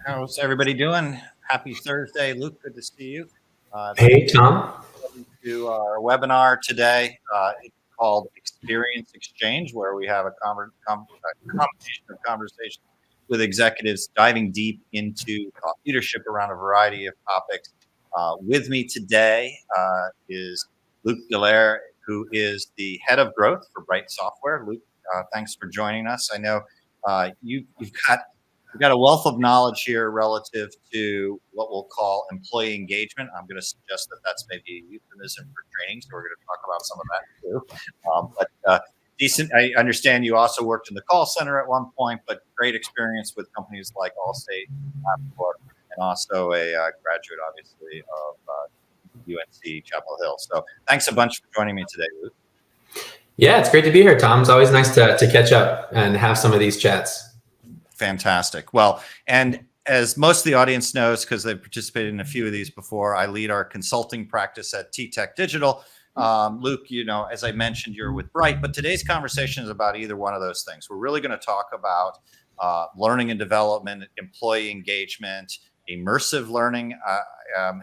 How's everybody doing? Happy Thursday, Luke. Good to see you. Hey, Tom. Welcome to our webinar today. It's called Experience Exchange, where we have a combination of conversations with executives diving deep into leadership around a variety of topics. With me today is Luc Dallaire, who is the head of growth for Bright Software. Luc, thanks for joining us. I know you've got a wealth of knowledge here relative to what we'll call employee engagement. I'm going to suggest that that's maybe a euphemism for training, so we're going to talk about some of that too. Decent. I understand you also worked in the call center at one point, but great experience with companies like Allstate, and also a graduate, obviously, of UNC Chapel Hill. So thanks a bunch for joining me today, Luke. Yeah, it's great to be here, Tom. It's always nice to catch up and have some of these chats. Fantastic. Well, and as most of the audience knows, because they've participated in a few of these before, I lead our consulting practice at TTEC Digital. Luke, as I mentioned, you're with Bright, but today's conversation is about either one of those things. We're really going to talk about learning and development, employee engagement, immersive learning.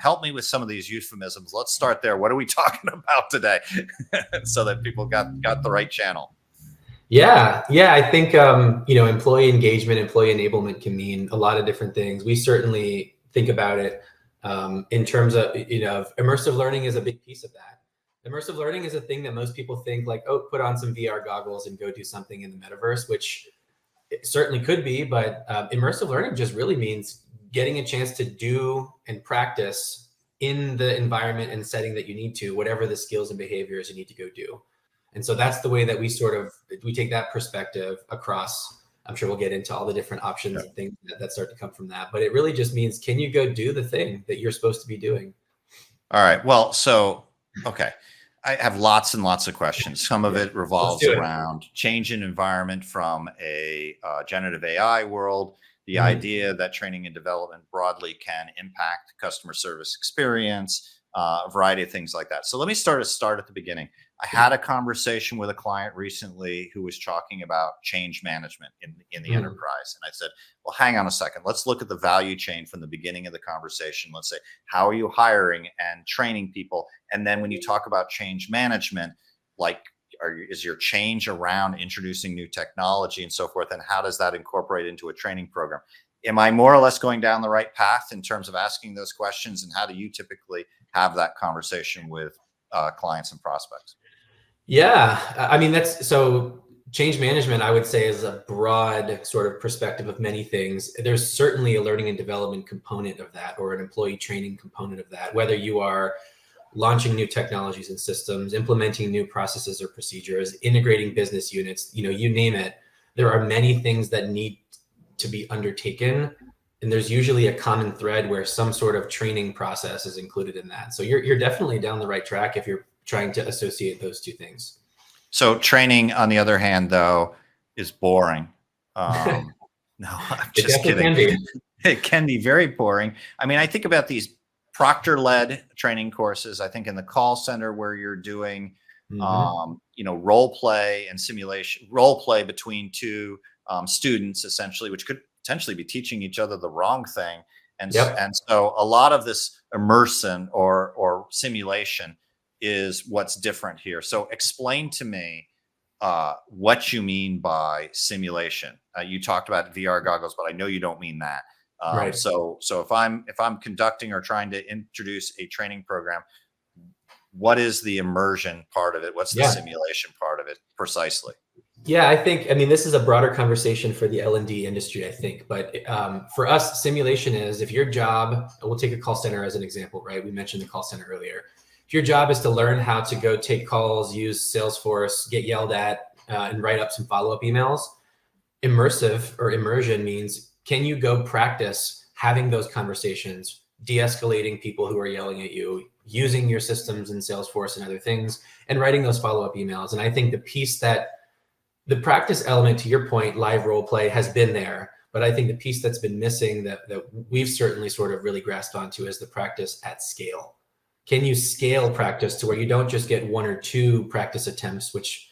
Help me with some of these euphemisms. Let's start there. What are we talking about today so that people got the right channel? Yeah. I think, employee engagement, employee enablement can mean a lot of different things. We certainly think about it in terms of, immersive learning is a big piece of that. Immersive learning is a thing that most people think like, oh, put on some VR goggles and go do something in the metaverse, which it certainly could be, but immersive learning just really means getting a chance to do and practice in the environment and setting that you need to, whatever the skills and behaviors you need to go do. And so that's the way that we take that perspective across. I'm sure we'll get into all the different options and things that start to come from that. But it really just means, can you go do the thing that you're supposed to be doing? All right. Well, okay. I have lots and lots of questions. Some of it revolves around change in environment from a generative AI world, the idea that training and development broadly can impact customer service experience, a variety of things like that. So let me start at the beginning. I had a conversation with a client recently who was talking about change management in the enterprise. And I said, well, hang on a second. Let's look at the value chain from the beginning of the conversation. Let's say, how are you hiring and training people? And then when you talk about change management, is your change around introducing new technology and so forth? And how does that incorporate into a training program? Am I more or less going down the right path in terms of asking those questions? And how do you typically have that conversation with clients and prospects? Yeah, I mean, so change management, I would say, is a broad sort of perspective of many things. There's certainly a learning and development component of that, or an employee training component of that, whether you are launching new technologies and systems, implementing new processes or procedures, integrating business units, you name it. There are many things that need to be undertaken. And there's usually a common thread where some sort of training process is included in that. So you're definitely down the right track if you're trying to associate those two things. So training, on the other hand, though, is boring. No, I'm just kidding. It can be very boring. I mean, I think about these proctor-led training courses. I think in the call center where you're doing, role play and simulation, role play between two students, essentially, which could potentially be teaching each other the wrong thing. And so a lot of this immersion or simulation is what's different here. So explain to me what you mean by simulation. You talked about VR goggles, but I know you don't mean that. Right. So if I'm conducting or trying to introduce a training program, what is the immersion part of it? What's the simulation part of it precisely? Yeah, I mean, this is a broader conversation for the L&D industry, I think. But for us, simulation is, if your job, we'll take a call center as an example, right? We mentioned the call center earlier. If your job is to learn how to go take calls, use Salesforce, get yelled at, and write up some follow-up emails, immersive or immersion means, can you go practice having those conversations, de-escalating people who are yelling at you, using your systems in Salesforce and other things, and writing those follow-up emails? And I think the practice element, to your point, live role play, has been there. But I think the piece that's been missing that we've certainly sort of really grasped onto is the practice at scale. Can you scale practice to where you don't just get one or two practice attempts, which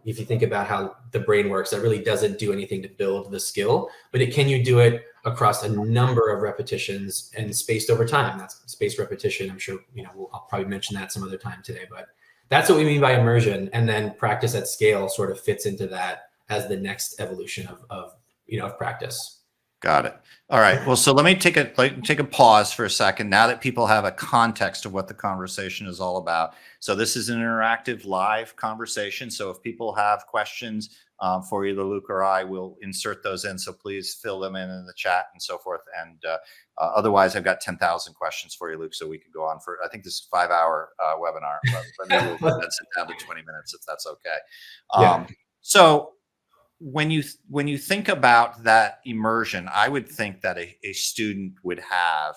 if you think about how the brain works, that really doesn't do anything to build the skill, but can you do it across a number of repetitions and spaced over time? That's spaced repetition. I'm sure, I'll probably mention that some other time today, but that's what we mean by immersion. And then practice at scale sort of fits into that as the next evolution of practice. Got it. All right. Well, so let me take a pause for a second. Now that people have a context of what the conversation is all about. So this is an interactive live conversation. So if people have questions for either Luc or I, we'll insert those in. So please fill them in the chat and so forth. And otherwise, I've got 10,000 questions for you, Luc. So we could go on for, I think this is a 5-hour webinar, but maybe we'll condense it down to 20 minutes if that's okay. So when you think about that immersion, I would think that a student would have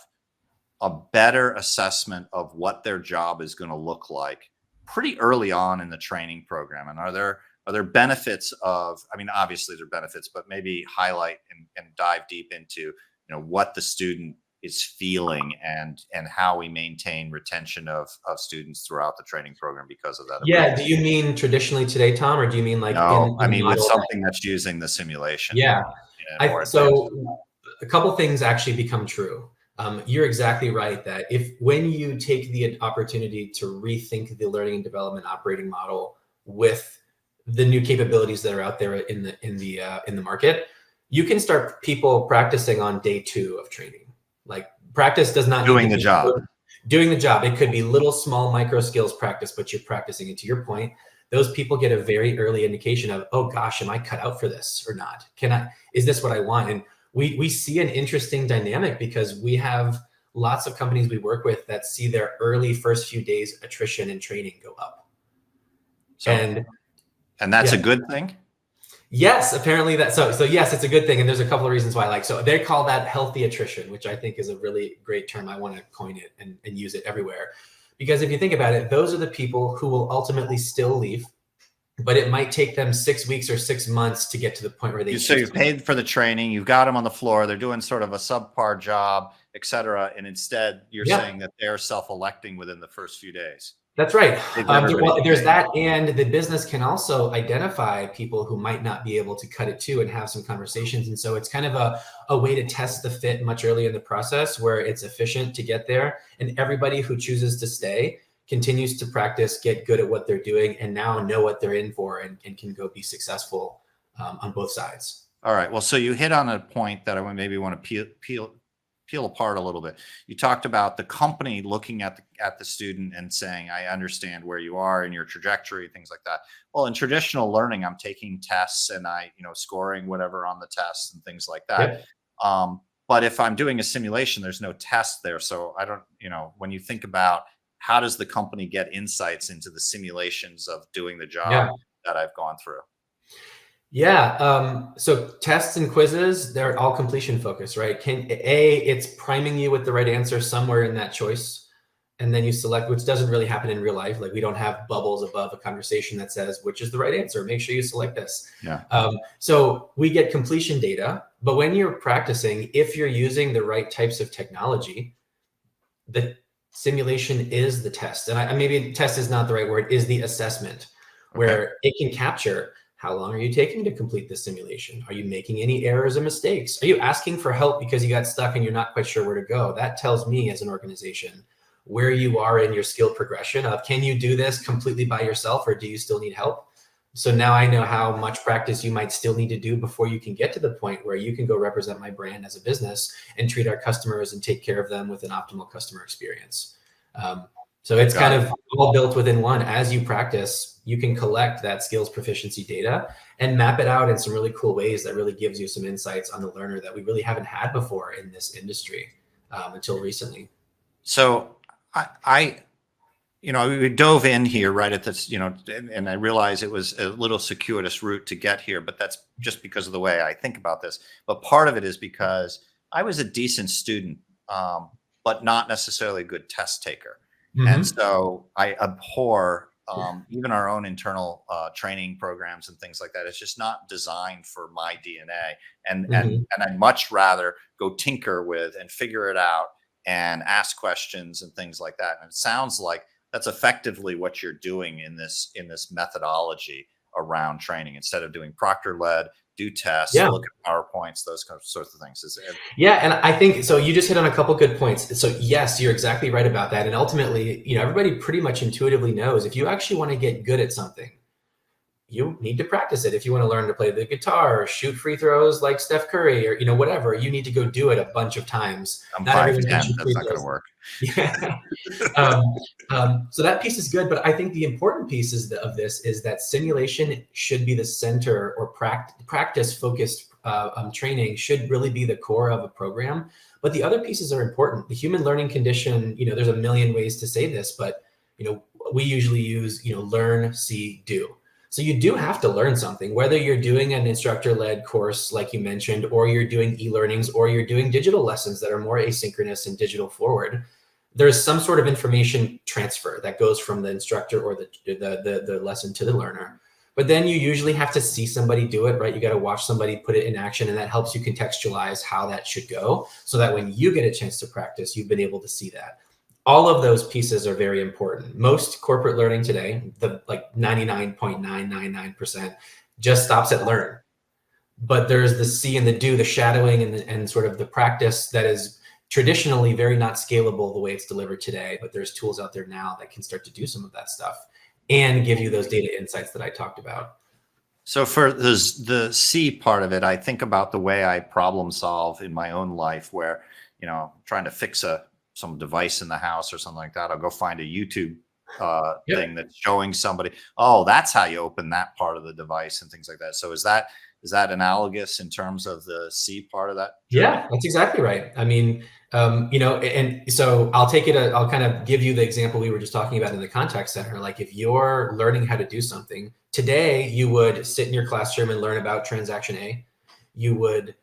a better assessment of what their job is going to look like pretty early on in the training program. And are there benefits of, I mean, obviously there are benefits, but maybe highlight and dive deep into, what the student is feeling and how we maintain retention of students throughout the training program because of that. Yeah. Do you mean traditionally today, Tom, or do you mean like? No, I mean with something that's using the simulation. Yeah. So a couple things actually become true. You're exactly right that when you take the opportunity to rethink the learning and development operating model with the new capabilities that are out there in the market, you can start people practicing on day 2 of training. Like practice does not doing the job. Doing the job. It could be little small micro skills practice, but you're practicing it. To your point, those people get a very early indication of, oh gosh, am I cut out for this or not? Is this what I want? And we see an interesting dynamic because we have lots of companies we work with that see their early first few days attrition and training go up. And that's a good thing? Yes, apparently that. So yes, it's a good thing. And there's a couple of reasons why I like, so they call that healthy attrition, which I think is a really great term. I want to coin it and use it everywhere. Because if you think about it, those are the people who will ultimately still leave, but it might take them 6 weeks or 6 months to get to the point where they. So you've paid for the training, you've got them on the floor, they're doing sort of a subpar job, et cetera. And instead you're saying that they're self-electing within the first few days. That's right. There's that, and the business can also identify people who might not be able to cut it too and have some conversations. And so it's kind of a way to test the fit much earlier in the process where it's efficient to get there. And everybody who chooses to stay continues to practice, get good at what they're doing, and now know what they're in for and can go be successful on both sides. All right. Well, so you hit on a point that I maybe want to peel apart a little bit. You talked about the company looking at the student and saying, I understand where you are in your trajectory, things like that. Well, in traditional learning, I'm taking tests and scoring whatever on the tests and things like that. Yep. But if I'm doing a simulation, there's no test there. So I don't, when you think about how does the company get insights into the simulations of doing the job that I've gone through? Yeah. So tests and quizzes, they're all completion focused, right? It's priming you with the right answer somewhere in that choice. And then you select, which doesn't really happen in real life. Like we don't have bubbles above a conversation that says, which is the right answer. Make sure you select this. Yeah. So we get completion data, but when you're practicing, if you're using the right types of technology, the simulation is the test. And maybe test is not the right word, is the assessment where it can capture how long are you taking to complete the simulation? Are you making any errors or mistakes? Are you asking for help because you got stuck and you're not quite sure where to go? That tells me as an organization where you are in your skill progression of, can you do this completely by yourself or do you still need help? So now I know how much practice you might still need to do before you can get to the point where you can go represent my brand as a business and treat our customers and take care of them with an optimal customer experience. So it's kind of all built within one. As you practice, you can collect that skills proficiency data and map it out in some really cool ways that really gives you some insights on the learner that we really haven't had before in this industry until recently. So we dove in here right at this, and I realize it was a little circuitous route to get here, but that's just because of the way I think about this. But part of it is because I was a decent student, but not necessarily a good test taker. Mm-hmm. And so I abhor even our own internal training programs and things like that. It's just not designed for my DNA. And I'd much rather go tinker with and figure it out and ask questions and things like that. And it sounds like that's effectively what you're doing in this methodology. around training instead of doing proctor led, do tests, Yeah. look at PowerPoints, those kind of sorts of things. Is it? Yeah, and I think so. You just hit on a couple good points. So yes, you're exactly right about that. And ultimately, everybody pretty much intuitively knows if you actually want to get good at something, you need to practice it. If you want to learn to play the guitar or shoot free throws like Steph Curry or whatever, you need to go do it a bunch of times. I'm Not everyone can 5'10". shoot free That's not going throws. to work. Yeah. So that piece is good, but I think the important piece of this is that simulation should be the center, or practice focused training should really be the core of a program. But the other pieces are important. The human learning condition, there's a million ways to say this, but we usually use learn, see, do. So you do have to learn something, whether you're doing an instructor-led course, like you mentioned, or you're doing e-learnings, or you're doing digital lessons that are more asynchronous and digital forward. There's some sort of information transfer that goes from the instructor or the lesson to the learner. But then you usually have to see somebody do it, right? You got to watch somebody put it in action, and that helps you contextualize how that should go, so that when you get a chance to practice, you've been able to see that. All of those pieces are very important. Most corporate learning today, the like 99.999%, just stops at learn. But there's the see and the do, the shadowing and sort of the practice that is traditionally very not scalable the way it's delivered today. But there's tools out there now that can start to do some of that stuff and give you those data insights that I talked about. So for the C part of it, I think about the way I problem solve in my own life, where trying to fix some device in the house or something like that. I'll go find a YouTube thing that's showing somebody, oh, that's how you open that part of the device and things like that. So is that analogous in terms of the C part of that journey? Yeah, that's exactly right. I mean, and so I'll kind of give you the example we were just talking about in the contact center. Like if you're learning how to do something today, you would sit in your classroom and learn about transaction A. You would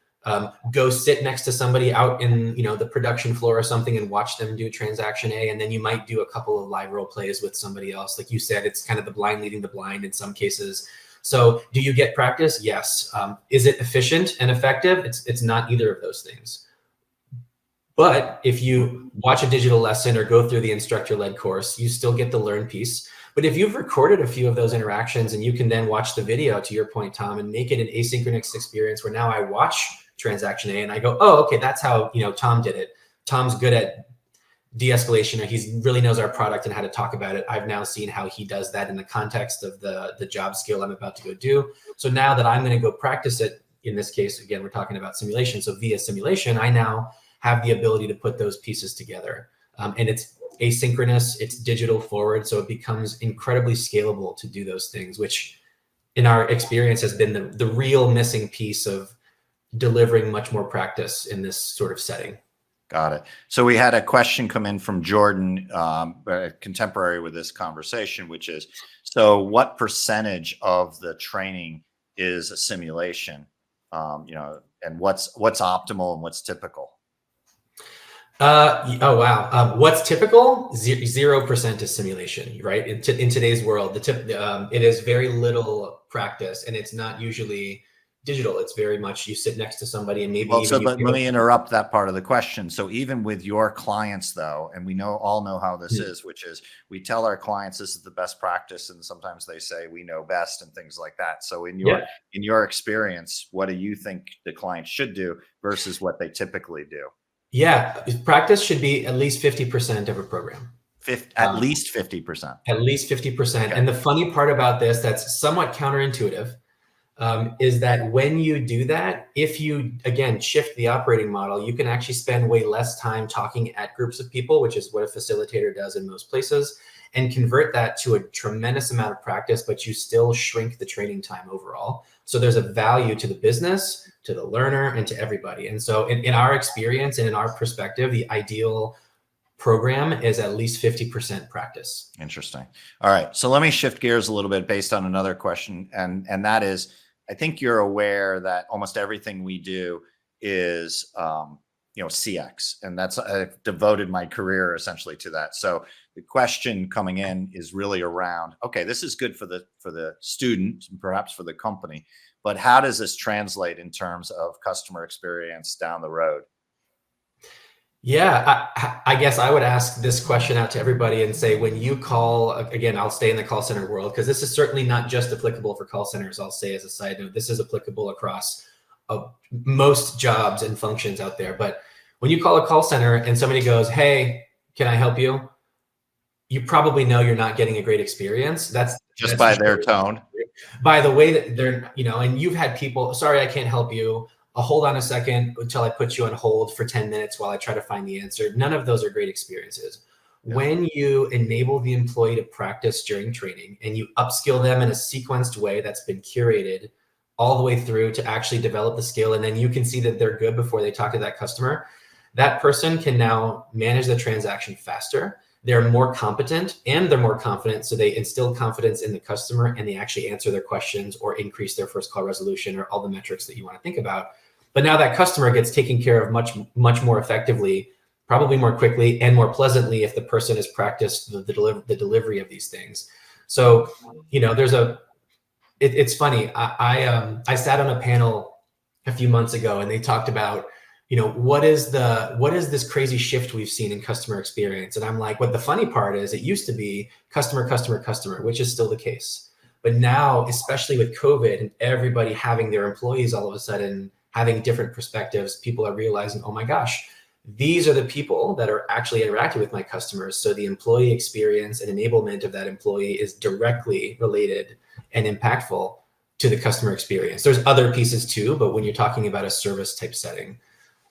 go sit next to somebody out in the production floor or something and watch them do transaction A, and then you might do a couple of live role plays with somebody else. Like you said, it's kind of the blind leading the blind in some cases. So do you get practice? Yes. Is it efficient and effective? It's not either of those things. But if you watch a digital lesson or go through the instructor-led course, you still get the learn piece. But if you've recorded a few of those interactions and you can then watch the video, to your point, Tom, and make it an asynchronous experience where now I watch transaction A and I go, oh, okay, that's how Tom did it. Tom's good at de-escalation, or he really knows our product and how to talk about it. I've now seen how he does that in the context of the job skill I'm about to go do. So now that I'm going to go practice it, in this case, again, we're talking about simulation. So via simulation, I now have the ability to put those pieces together. And it's asynchronous, it's digital forward. So it becomes incredibly scalable to do those things, which in our experience has been the real missing piece of delivering much more practice in this sort of setting. Got it. So we had a question come in from Jordan, contemporary with this conversation, which is, so what percentage of the training is a simulation? And what's optimal and what's typical? Oh, wow. What's typical? 0% is simulation, right? In today's world, it is very little practice, and it's not usually digital. It's very much you sit next to somebody and maybe. But let me interrupt that part of the question. So even with your clients, though, and we all know how this is, which is we tell our clients this is the best practice, and sometimes they say we know best and things like that. So in your experience, what do you think the client should do versus what they typically do? Yeah, practice should be at least 50% of a program. At least 50%. At least 50%. Okay. And the funny part about this, that's somewhat counterintuitive, is that when you do that, if you, again, shift the operating model, you can actually spend way less time talking at groups of people, which is what a facilitator does in most places, and convert that to a tremendous amount of practice, but you still shrink the training time overall. So there's a value to the business, to the learner, and to everybody. And so in our experience and in our perspective, the ideal program is at least 50% practice. Interesting. All right. So let me shift gears a little bit based on another question. And that is, I think you're aware that almost everything we do is, CX. And I've devoted my career essentially to that. So the question coming in is really around, okay, this is good for the student and perhaps for the company, but how does this translate in terms of customer experience down the road? Yeah, I guess I would ask this question out to everybody and say, when you call, again, I'll stay in the call center world, because this is certainly not just applicable for call centers. I'll say as a side note, this is applicable across most jobs and functions out there. But when you call a call center and somebody goes, "Hey, can I help you?" You probably know you're not getting a great experience. That's by their tone. By the way that they're, and you've had people, "Sorry, I can't help you. Hold on a second until I put you on hold for 10 minutes while I try to find the answer." None of those are great experiences. Yeah. When you enable the employee to practice during training and you upskill them in a sequenced way that's been curated all the way through to actually develop the skill, and then you can see that they're good before they talk to that customer, that person can now manage the transaction faster. They're more competent and they're more confident. So they instill confidence in the customer and they actually answer their questions or increase their first call resolution or all the metrics that you want to think about. But now that customer gets taken care of much more effectively, probably more quickly and more pleasantly if the person has practiced the delivery of these things. So, it's funny. I sat on a panel a few months ago and they talked about, what is this crazy shift we've seen in customer experience? And I'm like, what the funny part is, it used to be customer, which is still the case. But now, especially with COVID and everybody having their employees all of a sudden having different perspectives, people are realizing, oh my gosh, these are the people that are actually interacting with my customers. So the employee experience and enablement of that employee is directly related and impactful to the customer experience. There's other pieces too, but when you're talking about a service type setting,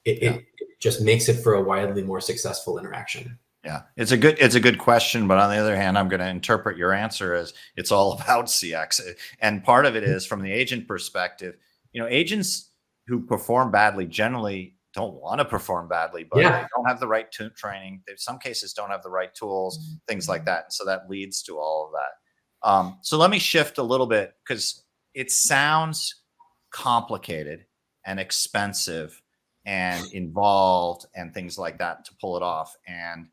it just makes it for a wildly more successful interaction. Yeah, it's a good question, but on the other hand, I'm going to interpret your answer as it's all about CX, and part of it is from the agent perspective. Agents who perform badly generally don't want to perform badly, but they don't have the right training. They, in some cases, don't have the right tools, things like that. So that leads to all of that. So let me shift a little bit because it sounds complicated and expensive and involved and things like that to pull it off. And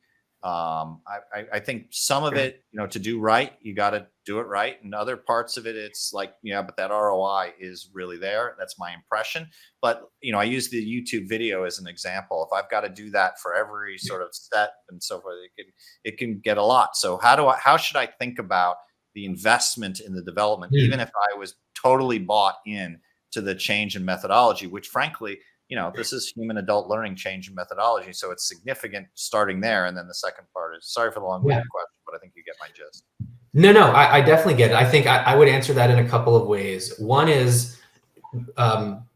I think some of it, to do right, you got to do it right. And other parts of it, it's like, but that ROI is really there. That's my impression. But, I use the YouTube video as an example. If I've got to do that for every sort of step and so forth, it can get a lot. So how should I think about the investment in the development, even if I was totally bought in to the change in methodology, which frankly, this is human adult learning change in methodology. So it's significant starting there. And then the second part is, sorry for the long-winded question, but I think you get my gist. No, I definitely get it. I think I would answer that in a couple of ways. One is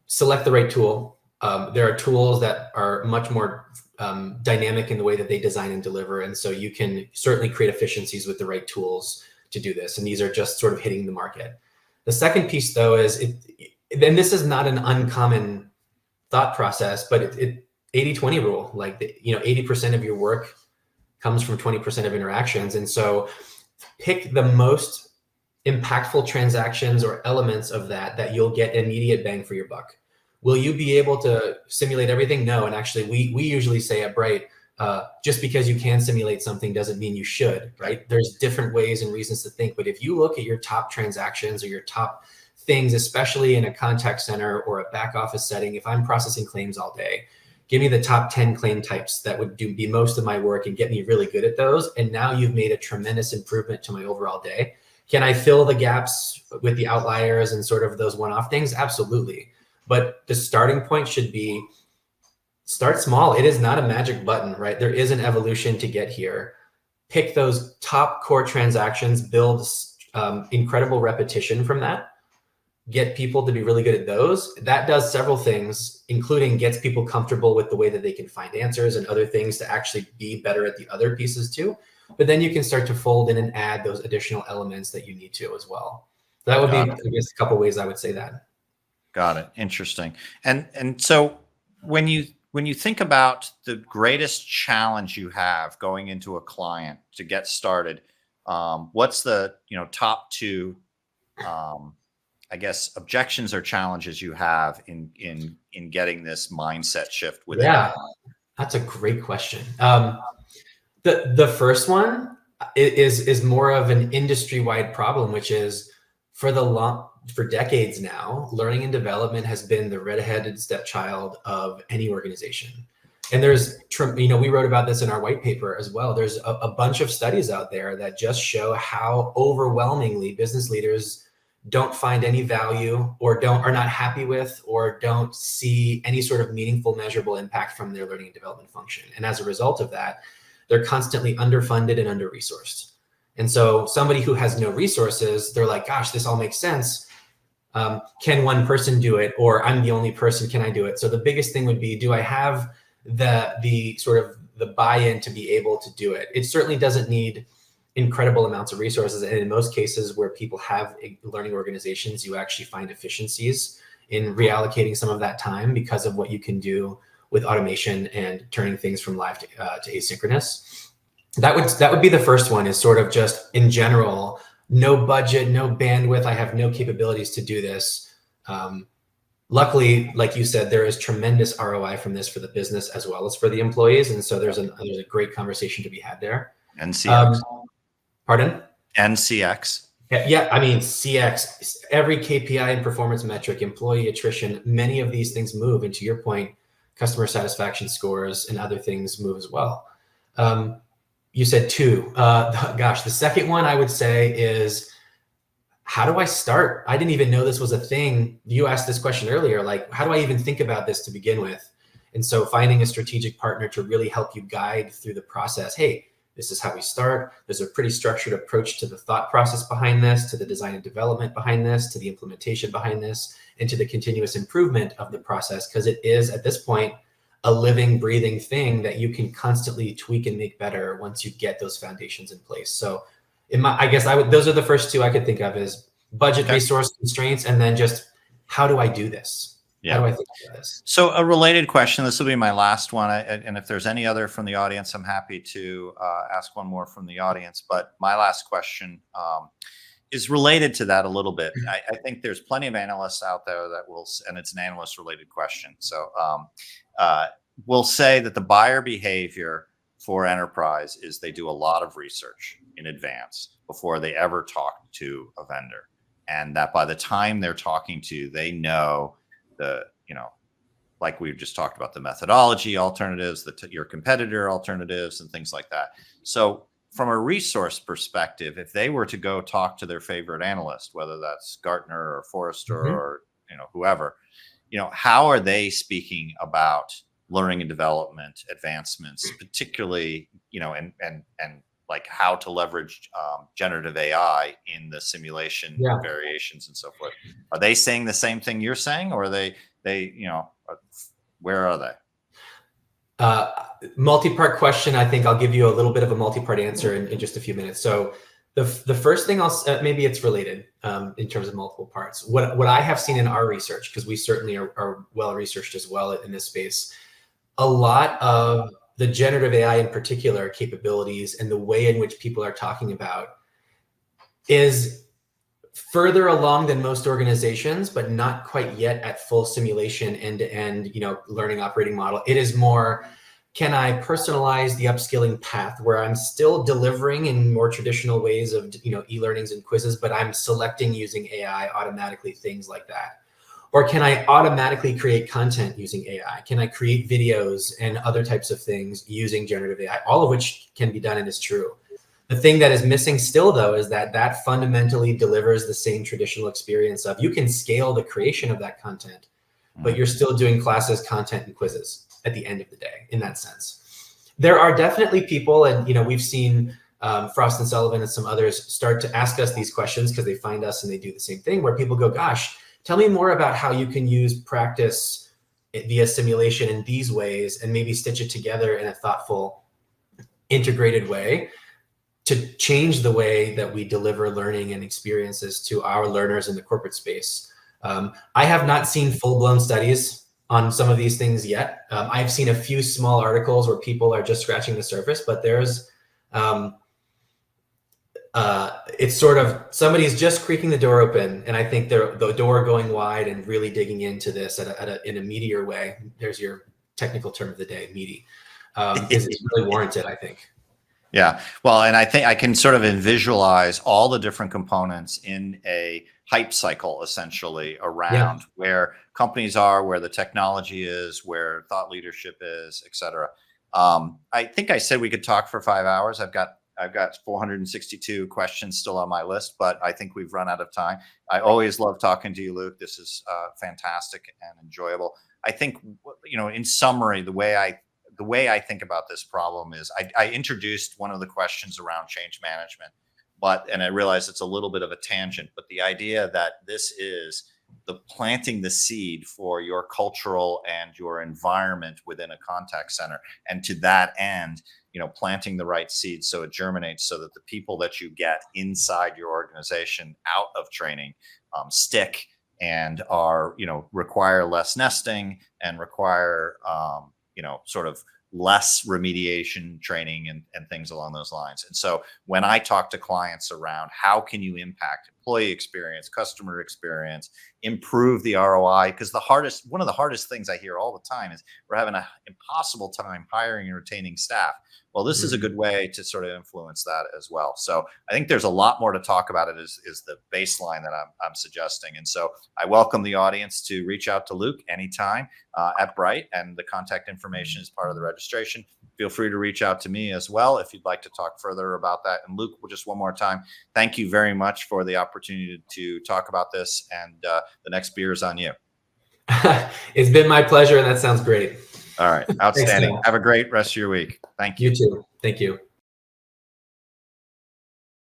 select the right tool. There are tools that are much more dynamic in the way that they design and deliver. And so you can certainly create efficiencies with the right tools to do this. And these are just sort of hitting the market. The second piece though is, and this is not an uncommon thought process, but 80-20 rule, like 80% of your work comes from 20% of interactions. And so pick the most impactful transactions or elements of that you'll get immediate bang for your buck. Will you be able to simulate everything? No. And actually we usually say at Bright, just because you can simulate something doesn't mean you should, right? There's different ways and reasons to think, but if you look at your top transactions or your top things, especially in a contact center or a back office setting, if I'm processing claims all day, give me the top 10 claim types that would be most of my work and get me really good at those. And now you've made a tremendous improvement to my overall day. Can I fill the gaps with the outliers and sort of those one-off things? Absolutely. But the starting point should be start small. It is not a magic button, right? There is an evolution to get here. Pick those top core transactions, build incredible repetition from that. Get people to be really good at those. That does several things, including gets people comfortable with the way that they can find answers and other things to actually be better at the other pieces too. But then you can start to fold in and add those additional elements that you need to as well. That would be, I guess, a couple ways I would say that. Got it. Interesting. And so when you think about the greatest challenge you have going into a client to get started, what's the top two I guess objections or challenges you have in getting this mindset shift within? Yeah, that's a great question. The first one is more of an industry-wide problem, which is for decades now, learning and development has been the red-headed stepchild of any organization. And there's, we wrote about this in our white paper as well. There's a bunch of studies out there that just show how overwhelmingly business leaders don't find any value or are not happy with or don't see any sort of meaningful measurable impact from their learning and development function. And as a result of that, they're constantly underfunded and under-resourced. And so somebody who has no resources, they're like, gosh, this all makes sense. Can one person do it? Or I'm the only person, can I do it? So the biggest thing would be, do I have the sort of the buy-in to be able to do it? It certainly doesn't need incredible amounts of resources. And in most cases where people have learning organizations, you actually find efficiencies in reallocating some of that time because of what you can do with automation and turning things from live to asynchronous. That would be the first one, is sort of just in general, no budget, no bandwidth. I have no capabilities to do this. Luckily, like you said, there is tremendous ROI from this for the business as well as for the employees. And so there's a great conversation to be had there. NCX. Pardon? NCX. Yeah, I mean, CX, every KPI and performance metric, employee attrition, many of these things move. And to your point, customer satisfaction scores and other things move as well. You said two. Gosh, the second one I would say is, how do I start? I didn't even know this was a thing. You asked this question earlier, like, how do I even think about this to begin with? And so finding a strategic partner to really help you guide through the process. Hey, this is how we start. There's a pretty structured approach to the thought process behind this, to the design and development behind this, to the implementation behind this, and to the continuous improvement of the process. Because it is, at this point, a living, breathing thing that you can constantly tweak and make better once you get those foundations in place. So those are the first two I could think of, is budget, resource constraints, and then just, how do I do this? Yeah. How do I think about this? So a related question, this will be my last one. And if there's any other from the audience, I'm happy to ask one more from the audience. But my last question is related to that a little bit. I think there's plenty of analysts out there that will, and it's an analyst related question. So we'll say that the buyer behavior for enterprise is they do a lot of research in advance before they ever talk to a vendor. And that by the time they're talking to, they know like we've just talked about, the methodology alternatives, your competitor alternatives, and things like that. So from a resource perspective, if they were to go talk to their favorite analyst, whether that's Gartner or Forrester or whoever, how are they speaking about learning and development advancements, particularly and like how to leverage generative AI in the simulation variations and so forth? Are they saying the same thing you're saying, or are they where are they? Multi-part question. I think I'll give you a little bit of a multi-part answer in just a few minutes. So the first thing maybe it's related in terms of multiple parts. What I have seen in our research, because we certainly are well researched as well in this space, a lot of the generative AI in particular capabilities and the way in which people are talking about is further along than most organizations, but not quite yet at full simulation end-to-end, learning operating model. It is more, can I personalize the upskilling path where I'm still delivering in more traditional ways of, e-learnings and quizzes, but I'm selecting using AI automatically, things like that. Or can I automatically create content using AI? Can I create videos and other types of things using generative AI? All of which can be done and is true. The thing that is missing still, though, is that fundamentally delivers the same traditional experience of, you can scale the creation of that content, but you're still doing classes, content, and quizzes at the end of the day, in that sense. There are definitely people, and we've seen Frost and Sullivan and some others start to ask us these questions because they find us and they do the same thing, where people go, gosh, tell me more about how you can use practice via simulation in these ways and maybe stitch it together in a thoughtful, integrated way to change the way that we deliver learning and experiences to our learners in the corporate space. I have not seen full-blown studies on some of these things yet. I've seen a few small articles where people are just scratching the surface, but there's it's sort of, somebody's just creaking the door open, and I think the door going wide and really digging into this in a meatier way. There's your technical term of the day, meaty. Is really warranted, I think. Yeah, well, and I think I can sort of visualize all the different components in a hype cycle, essentially, around where companies are, where the technology is, where thought leadership is, et cetera. I think I said we could talk for 5 hours. I've got 462 questions still on my list, but I think we've run out of time. I always love talking to you, Luc. This is fantastic and enjoyable. I think, in summary, the way I think about this problem is I introduced one of the questions around change management, and I realize it's a little bit of a tangent, but the idea that this is the planting the seed for your cultural and your environment within a contact center. And to that end, planting the right seed so it germinates, so that the people that you get inside your organization out of training stick and are, require less nesting and require, sort of less remediation training and things along those lines. And so when I talk to clients around how can you impact employee experience, customer experience, improve the ROI, because one of the hardest things I hear all the time is we're having an impossible time hiring and retaining staff. Well, this is a good way to sort of influence that as well. So I think there's a lot more to talk about. It is the baseline that I'm suggesting. And so I welcome the audience to reach out to Luc anytime at Bright, and the contact information is part of the registration. Feel free to reach out to me as well if you'd like to talk further about that. And Luc, just one more time, thank you very much for the opportunity to talk about this. And the next beer is on you. It's been my pleasure, and that sounds great. All right. Outstanding. Have a great rest of your week. Thank you. You too. Thank you.